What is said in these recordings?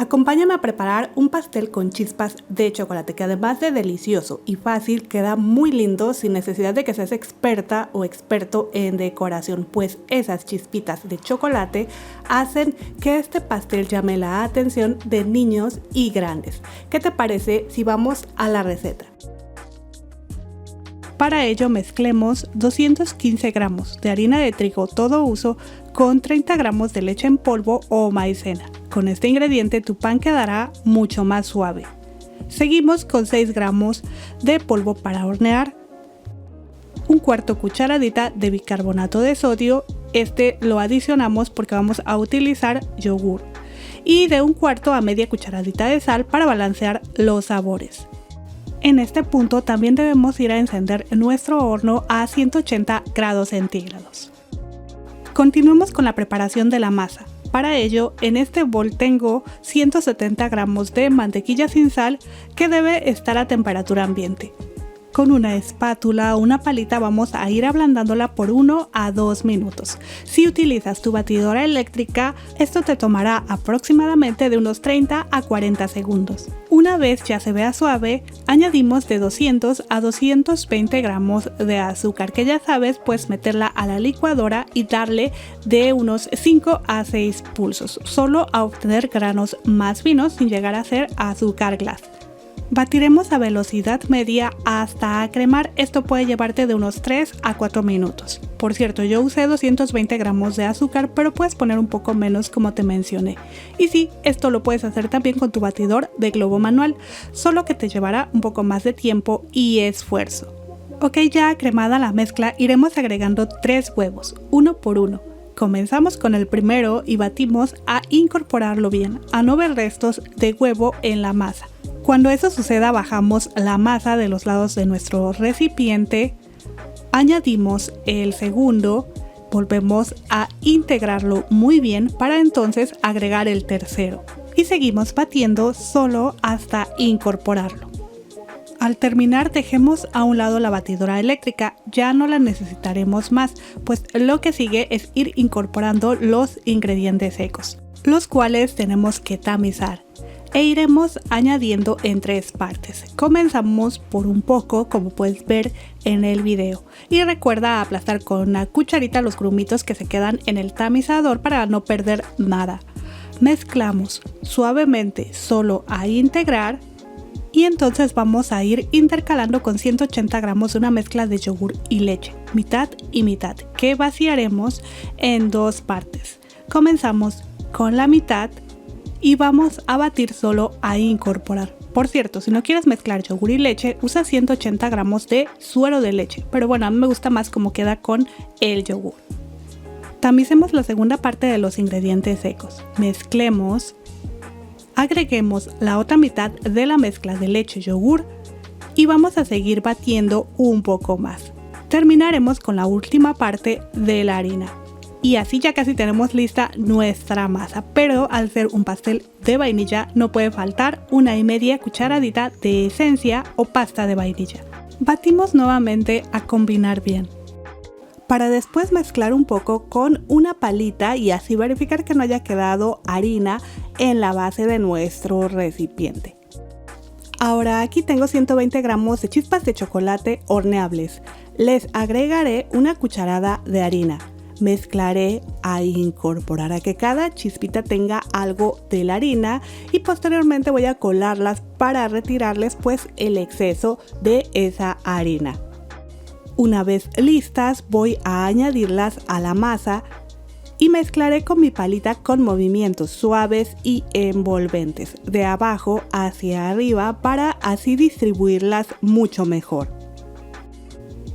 Acompáñame a preparar un pastel con chispas de chocolate que además de delicioso y fácil queda muy lindo sin necesidad de que seas experta o experto en decoración, pues esas chispitas de chocolate hacen que este pastel llame la atención de niños y grandes. ¿Qué te parece si vamos a la receta? Para ello mezclemos 215 gramos de harina de trigo todo uso con 30 gramos de leche en polvo o maicena. Con este ingrediente tu pan quedará mucho más suave. Seguimos con 6 gramos de polvo para hornear, un cuarto cucharadita de bicarbonato de sodio, este lo adicionamos porque vamos a utilizar yogur, y de un cuarto a media cucharadita de sal para balancear los sabores. En este punto también debemos ir a encender nuestro horno a 180 grados centígrados. Continuemos con la preparación de la masa. Para ello, en este bol tengo 170 gramos de mantequilla sin sal que debe estar a temperatura ambiente. Con una espátula o una palita vamos a ir ablandándola por 1 a 2 minutos. Si utilizas tu batidora eléctrica, esto te tomará aproximadamente de unos 30 a 40 segundos. Una vez ya se vea suave, añadimos de 200 a 220 gramos de azúcar, que ya sabes, pues meterla a la licuadora y darle de unos 5 a 6 pulsos, solo a obtener granos más finos sin llegar a ser azúcar glass. Batiremos a velocidad media hasta acremar, esto puede llevarte de unos 3 a 4 minutos. Por cierto, yo usé 220 gramos de azúcar, pero puedes poner un poco menos como te mencioné. Y sí, esto lo puedes hacer también con tu batidor de globo manual, solo que te llevará un poco más de tiempo y esfuerzo. Ok, ya acremada la mezcla, iremos agregando 3 huevos, uno por uno. Comenzamos con el primero y batimos a incorporarlo bien, a no ver restos de huevo en la masa. Cuando eso suceda, bajamos la masa de los lados de nuestro recipiente, añadimos el segundo, volvemos a integrarlo muy bien para entonces agregar el tercero y seguimos batiendo solo hasta incorporarlo. Al terminar, dejemos a un lado la batidora eléctrica, ya no la necesitaremos más, pues lo que sigue es ir incorporando los ingredientes secos, los cuales tenemos que tamizar. E iremos añadiendo en 3 partes. Comenzamos por un poco, como puedes ver en el video, y recuerda aplastar con una cucharita los grumitos que se quedan en el tamizador para no perder nada. Mezclamos suavemente solo a integrar y entonces vamos a ir intercalando con 180 gramos de una mezcla de yogur y leche, mitad y mitad, que vaciaremos en 2 partes. Comenzamos con la mitad y vamos a batir solo a incorporar. Por cierto, si no quieres mezclar yogur y leche, usa 180 gramos de suero de leche, pero bueno, a mí me gusta más como queda con el yogur. Tamicemos la segunda parte de los ingredientes secos. Mezclemos, agreguemos la otra mitad de la mezcla de leche y yogur y vamos a seguir batiendo un poco más. Terminaremos con la última parte de la harina. Y así ya casi tenemos lista nuestra masa, pero al ser un pastel de vainilla no puede faltar 1,5 cucharadita de esencia o pasta de vainilla. Batimos nuevamente a combinar bien, para después mezclar un poco con una palita y así verificar que no haya quedado harina en la base de nuestro recipiente. Ahora aquí tengo 120 gramos de chispas de chocolate horneables. Les agregaré una cucharada de harina. Mezclaré a incorporar a que cada chispita tenga algo de la harina y posteriormente voy a colarlas para retirarles pues el exceso de esa harina. Una vez listas voy a añadirlas a la masa y mezclaré con mi palita con movimientos suaves y envolventes de abajo hacia arriba para así distribuirlas mucho mejor.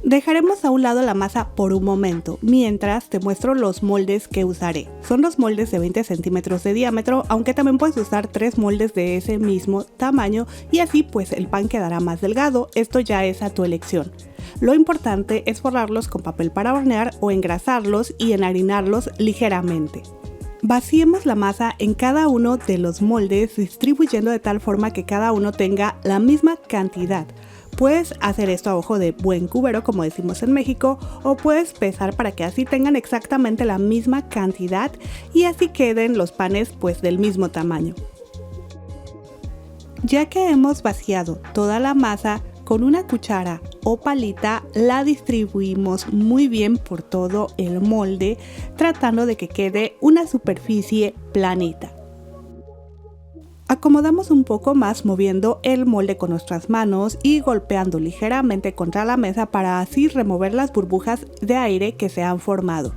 Dejaremos a un lado la masa por un momento, mientras te muestro los moldes que usaré. Son 2 moldes de 20 centímetros de diámetro, aunque también puedes usar 3 moldes de ese mismo tamaño y así pues el pan quedará más delgado, esto ya es a tu elección. Lo importante es forrarlos con papel para hornear o engrasarlos y enharinarlos ligeramente. Vaciemos la masa en cada uno de los moldes, distribuyendo de tal forma que cada uno tenga la misma cantidad. Puedes hacer esto a ojo de buen cubero, como decimos en México, o puedes pesar para que así tengan exactamente la misma cantidad y así queden los panes pues del mismo tamaño. Ya que hemos vaciado toda la masa, con una cuchara o palita la distribuimos muy bien por todo el molde, tratando de que quede una superficie planita. Acomodamos un poco más moviendo el molde con nuestras manos y golpeando ligeramente contra la mesa para así remover las burbujas de aire que se han formado.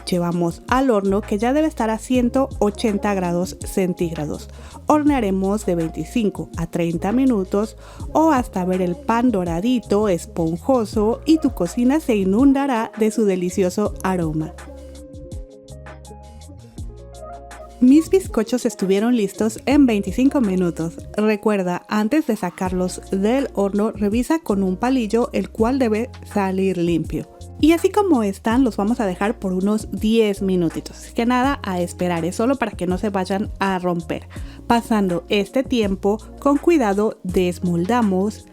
Llevamos al horno, que ya debe estar a 180 grados centígrados. Hornearemos de 25 a 30 minutos o hasta ver el pan doradito, esponjoso, y tu cocina se inundará de su delicioso aroma. Mis bizcochos estuvieron listos en 25 minutos. Recuerda, antes de sacarlos del horno, revisa con un palillo, el cual debe salir limpio. Y así como están, los vamos a dejar por unos 10 minutitos. Así que nada, a esperar, es solo para que no se vayan a romper. Pasando este tiempo, con cuidado desmoldamos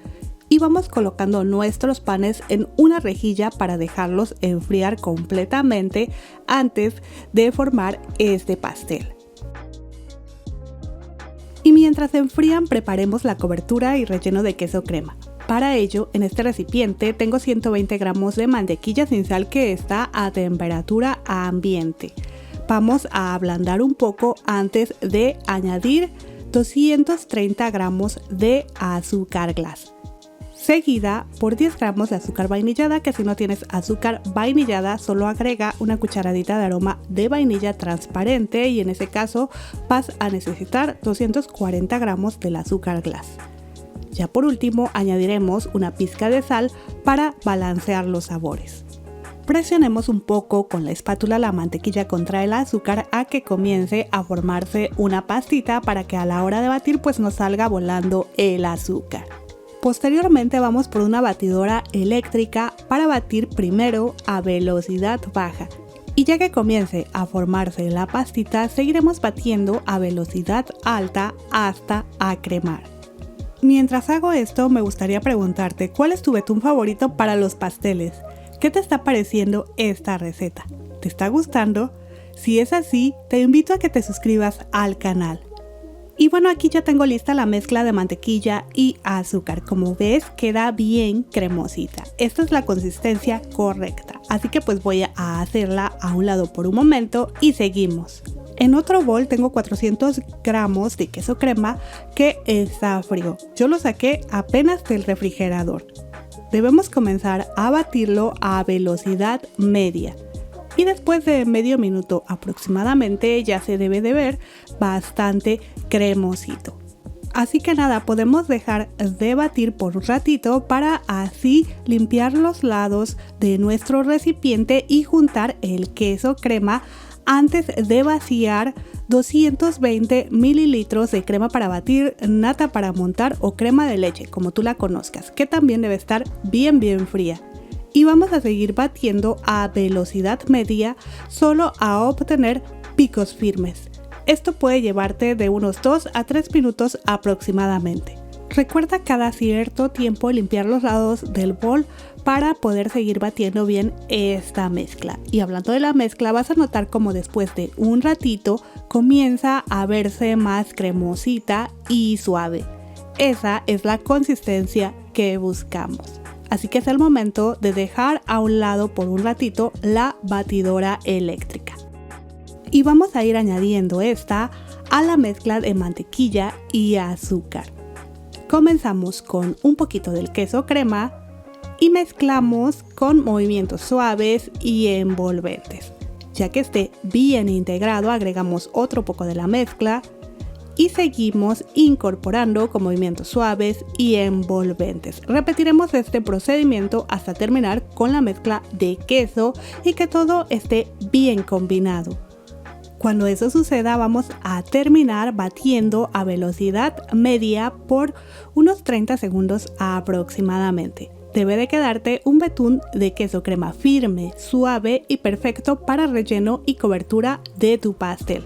y vamos colocando nuestros panes en una rejilla para dejarlos enfriar completamente antes de formar este pastel. Y mientras se enfrían, preparemos la cobertura y relleno de queso crema. Para ello, en este recipiente tengo 120 gramos de mantequilla sin sal que está a temperatura ambiente. Vamos a ablandar un poco antes de añadir 230 gramos de azúcar glass, seguida por 10 gramos de azúcar vainillada, que si no tienes azúcar vainillada solo agrega una cucharadita de aroma de vainilla transparente, y en ese caso vas a necesitar 240 gramos del azúcar glass. Ya por último añadiremos una pizca de sal para balancear los sabores. Presionemos un poco con la espátula la mantequilla contra el azúcar a que comience a formarse una pastita, para que a la hora de batir pues no salga volando el azúcar. Posteriormente vamos por una batidora eléctrica para batir primero a velocidad baja, y ya que comience a formarse la pastita seguiremos batiendo a velocidad alta hasta acremar. Mientras hago esto, me gustaría preguntarte, ¿cuál es tu betún favorito para los pasteles? ¿Qué te está pareciendo esta receta? ¿Te está gustando? Si es así, te invito a que te suscribas al canal. Y bueno, aquí ya tengo lista la mezcla de mantequilla y azúcar. Como ves, queda bien cremosita. Esta es la consistencia correcta, así que pues voy a hacerla a un lado por un momento y seguimos. En otro bol tengo 400 gramos de queso crema que está frío. Yo lo saqué apenas del refrigerador. Debemos comenzar a batirlo a velocidad media. Y después de medio minuto aproximadamente ya se debe de ver bastante cremosito. Así que nada, podemos dejar de batir por un ratito para así limpiar los lados de nuestro recipiente y juntar el queso crema antes de vaciar 220 mililitros de crema para batir, nata para montar o crema de leche, como tú la conozcas, que también debe estar bien fría. Y vamos a seguir batiendo a velocidad media solo a obtener picos firmes. Esto puede llevarte de unos 2 a 3 minutos aproximadamente. Recuerda cada cierto tiempo limpiar los lados del bol para poder seguir batiendo bien esta mezcla. Y hablando de la mezcla, vas a notar como después de un ratito comienza a verse más cremosita y suave. Esa es la consistencia que buscamos. Así que es el momento de dejar a un lado por un ratito la batidora eléctrica. Y vamos a ir añadiendo esta a la mezcla de mantequilla y azúcar. Comenzamos con un poquito del queso crema y mezclamos con movimientos suaves y envolventes. Ya que esté bien integrado, agregamos otro poco de la mezcla y seguimos incorporando con movimientos suaves y envolventes. Repetiremos este procedimiento hasta terminar con la mezcla de queso y que todo esté bien combinado. Cuando eso suceda, vamos a terminar batiendo a velocidad media por unos 30 segundos aproximadamente. Debe de quedarte un betún de queso crema firme, suave y perfecto para relleno y cobertura de tu pastel.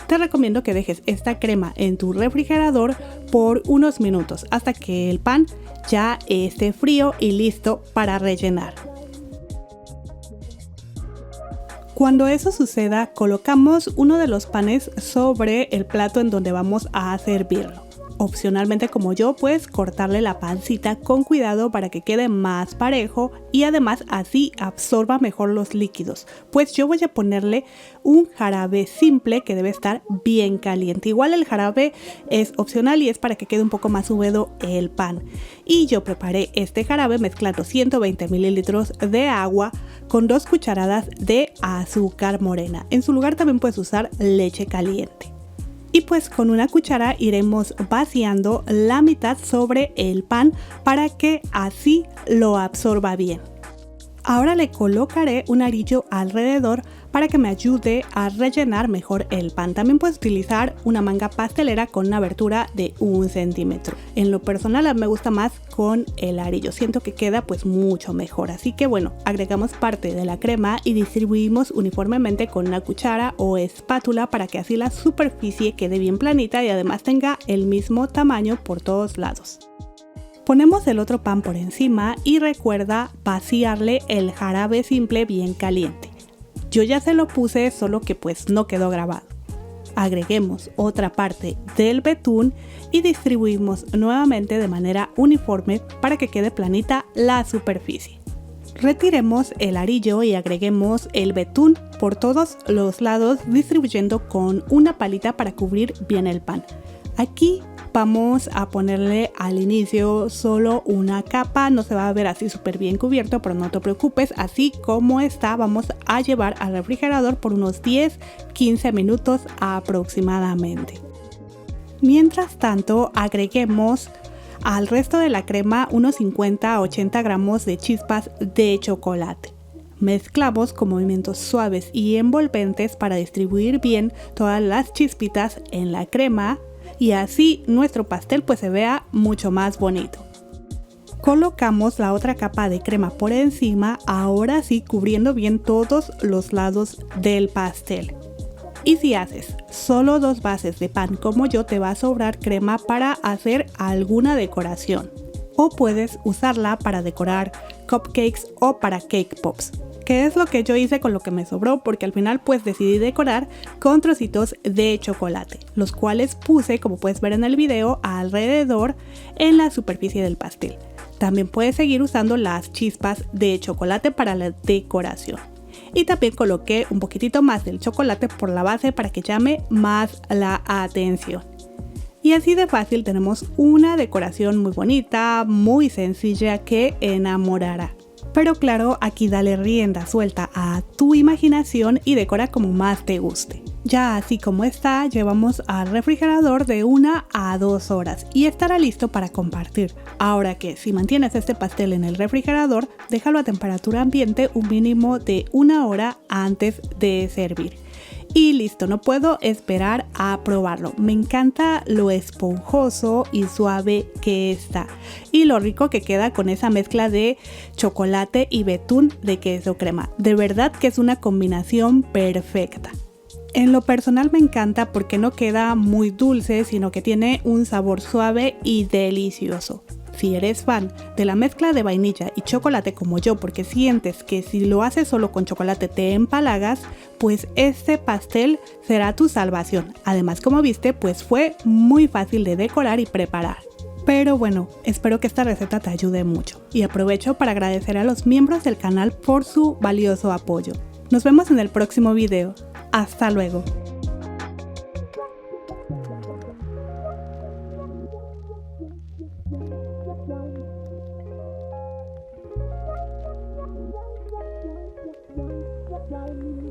Te recomiendo que dejes esta crema en tu refrigerador por unos minutos hasta que el pan ya esté frío y listo para rellenar. Cuando eso suceda, colocamos uno de los panes sobre el plato en donde vamos a servirlo. Opcionalmente, como yo, pues cortarle la pancita con cuidado para que quede más parejo y además así absorba mejor los líquidos. Pues yo voy a ponerle un jarabe simple que debe estar bien caliente. Igual el jarabe es opcional y es para que quede un poco más húmedo el pan. Y yo preparé este jarabe mezclando 120 mililitros de agua con 2 cucharadas de azúcar morena. En su lugar también puedes usar leche caliente. Y pues con una cuchara iremos vaciando la mitad sobre el pan para que así lo absorba bien. Ahora le colocaré un arillo alrededor para que me ayude a rellenar mejor el pan. También puedes utilizar una manga pastelera con una abertura de 1 centímetro. En lo personal me gusta más con el arillo, siento que queda pues mucho mejor. Así que bueno, agregamos parte de la crema y distribuimos uniformemente con una cuchara o espátula para que así la superficie quede bien planita y además tenga el mismo tamaño por todos lados. Ponemos el otro pan por encima y recuerda vaciarle el jarabe simple bien caliente. Yo ya se lo puse, solo que pues no quedó grabado. Agreguemos otra parte del betún y distribuimos nuevamente de manera uniforme para que quede planita la superficie. Retiremos el arillo y agreguemos el betún por todos los lados, distribuyendo con una palita para cubrir bien el pan. Aquí vamos a ponerle al inicio solo una capa, no se va a ver así súper bien cubierto, pero no te preocupes, así como está vamos a llevar al refrigerador por unos 10-15 minutos aproximadamente. Mientras tanto, agreguemos al resto de la crema unos 50-80 gramos de chispas de chocolate. Mezclamos con movimientos suaves y envolventes para distribuir bien todas las chispitas en la crema y así nuestro pastel pues se vea mucho más bonito. Colocamos la otra capa de crema por encima, ahora sí cubriendo bien todos los lados del pastel. Y si haces solo 2 bases de pan como yo, te va a sobrar crema para hacer alguna decoración. O puedes usarla para decorar cupcakes o para cake pops. Que es lo que yo hice con lo que me sobró, porque al final pues decidí decorar con trocitos de chocolate, los cuales puse, como puedes ver en el video, alrededor en la superficie del pastel. También puedes seguir usando las chispas de chocolate para la decoración. Y también coloqué un poquitito más del chocolate por la base para que llame más la atención. Y así de fácil tenemos una decoración muy bonita, muy sencilla que enamorará. Pero claro, aquí dale rienda suelta a tu imaginación y decora como más te guste. Ya así como está, llevamos al refrigerador de 1 a 2 horas y estará listo para compartir. Ahora que si mantienes este pastel en el refrigerador, déjalo a temperatura ambiente un mínimo de 1 hora antes de servir. Y listo, no puedo esperar a probarlo. Me encanta lo esponjoso y suave que está y lo rico que queda con esa mezcla de chocolate y betún de queso crema. De verdad que es una combinación perfecta. En lo personal me encanta porque no queda muy dulce, sino que tiene un sabor suave y delicioso. Si eres fan de la mezcla de vainilla y chocolate como yo, porque sientes que si lo haces solo con chocolate te empalagas, pues este pastel será tu salvación. Además, como viste, pues fue muy fácil de decorar y preparar. Pero bueno, espero que esta receta te ayude mucho. Y aprovecho para agradecer a los miembros del canal por su valioso apoyo. Nos vemos en el próximo video. Hasta luego. Bye.